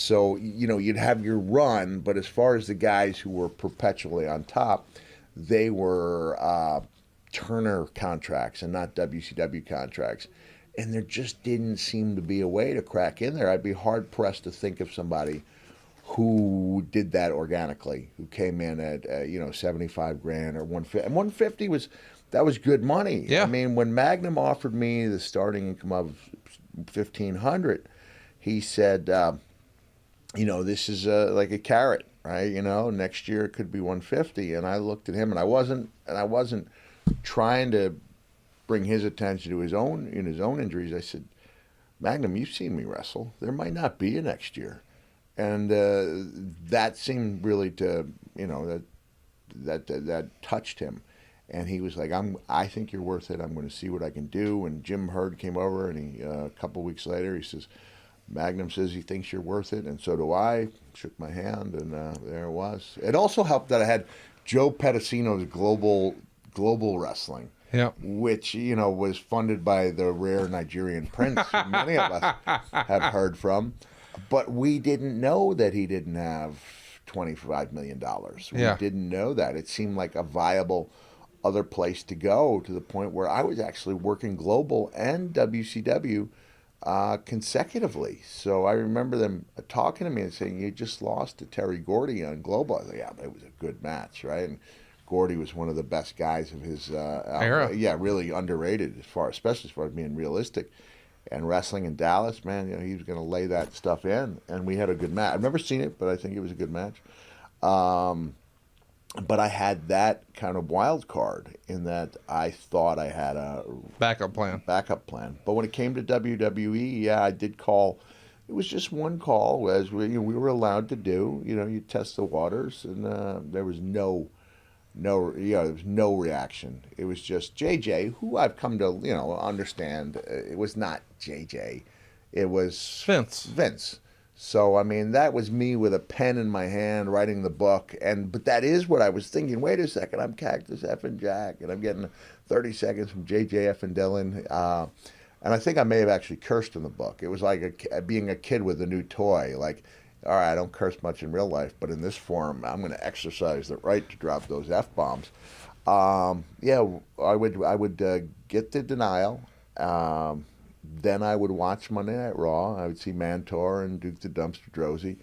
So, you'd have your run, but as far as the guys who were perpetually on top, they were Turner contracts and not WCW contracts. And there just didn't seem to be a way to crack in there. I'd be hard pressed to think of somebody who did that organically, who came in at 75 grand or 150. And 150 was good money. Yeah. I mean, when Magnum offered me the starting income of 1,500, he said, this is like a carrot, right? Next year it could be 150. And I looked at him, and I wasn't trying to bring his attention to his own injuries. I said, Magnum, you've seen me wrestle. There might not be a next year. And that seemed really to, that touched him. And he was like, I think you're worth it. I'm going to see what I can do. And Jim Hurd came over, and a couple of weeks later, he says, Magnum says he thinks you're worth it, and so do I. Shook my hand, and there it was. It also helped that I had Joe Pedicino's Global Wrestling. Yeah. Which, was funded by the rare Nigerian prince who many of us have heard from. But we didn't know that he didn't have $25 million. We didn't know that. It seemed like a viable other place to go, to the point where I was actually working Global and WCW consecutively. So I remember them talking to me and saying, you just lost to Terry Gordy on Global. I was like, yeah, but it was a good match, right? And Gordy was one of the best guys of his era. Yeah, really underrated, especially as far as being realistic. And wrestling in Dallas, man, he was going to lay that stuff in, and we had a good match. I've never seen it, but I think it was a good match. But I had that kind of wild card in that I thought I had a backup plan. But when it came to WWE, I did call. It was just one call, as we were allowed to do. You test the waters, and there was there was no reaction. It was just JJ, who I've come to understand. It was not JJ, it was Vince. So I mean, that was me with a pen in my hand writing the book, but that is what I was thinking. Wait a second, I'm Cactus F and Jack, and I'm getting 30 seconds from JJ F and Dylan. And I think I may have actually cursed in the book. It was like being a kid with a new toy. Like, all right, I don't curse much in real life, but in this forum, I'm going to exercise the right to drop those F-bombs. I would get the denial. Then I would watch Monday Night Raw. I would see Mantor and Duke the Dumpster Droese.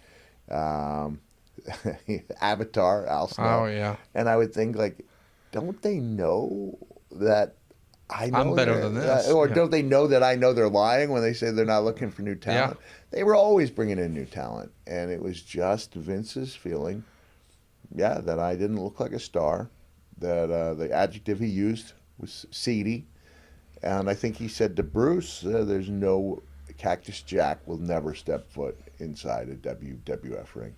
Avatar, Al Snow. Oh, yeah. And I would think, like, don't they know that I know I'm better than this? Don't they know that I know they're lying when they say they're not looking for new talent? Yeah. They were always bringing in new talent, and it was just Vince's feeling, that I didn't look like a star, that the adjective he used was seedy, and I think he said to Bruce, there's no Cactus Jack will never step foot inside a WWF ring.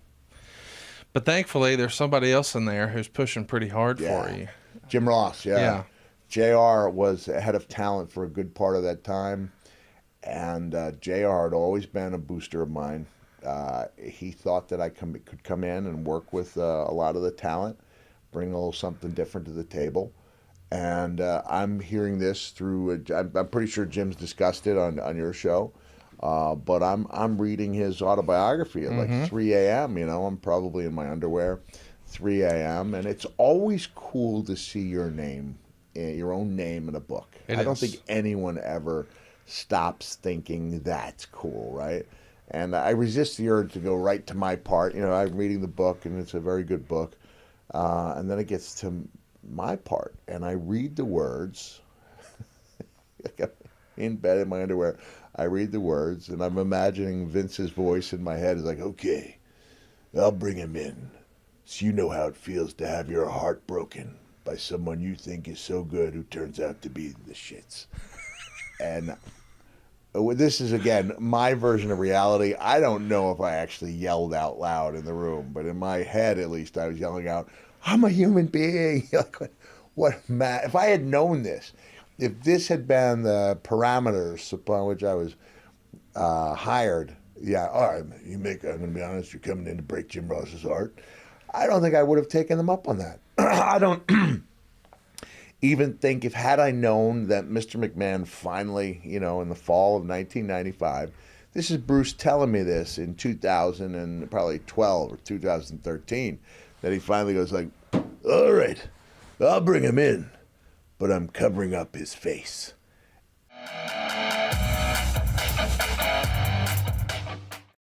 But thankfully, there's somebody else in there who's pushing pretty hard for you. Jim Ross, yeah. JR was head of talent for a good part of that time, and JR had always been a booster of mine. He thought that I could come in and work with a lot of the talent, bring a little something different to the table. And I'm hearing this through, I'm pretty sure Jim's discussed it on your show, but I'm reading his autobiography at like 3 a.m., I'm probably in my underwear, 3 a.m., and it's always cool to see your own name in a book. I don't think anyone ever stops thinking that's cool, right? And I resist the urge to go right to my part. I'm reading the book, and it's a very good book. And then it gets to my part, and I read the words. In bed in my underwear, I read the words, and I'm imagining Vince's voice in my head is like, okay, I'll bring him in. So you know how it feels to have your heart broken by someone you think is so good who turns out to be the shits. And this is, again, my version of reality. I don't know if I actually yelled out loud in the room, but in my head, at least, I was yelling out, I'm a human being. Like, if I had known this, if this had been the parameters upon which I was hired, all right, I'm going to be honest, you're coming in to break Jim Ross's heart. I don't think I would have taken them up on that. I don't even think had I known that Mr. McMahon finally, in the fall of 1995, This is Bruce telling me this in 2000 and probably 12 or 2013, that he finally goes like, all right, I'll bring him in, but I'm covering up his face.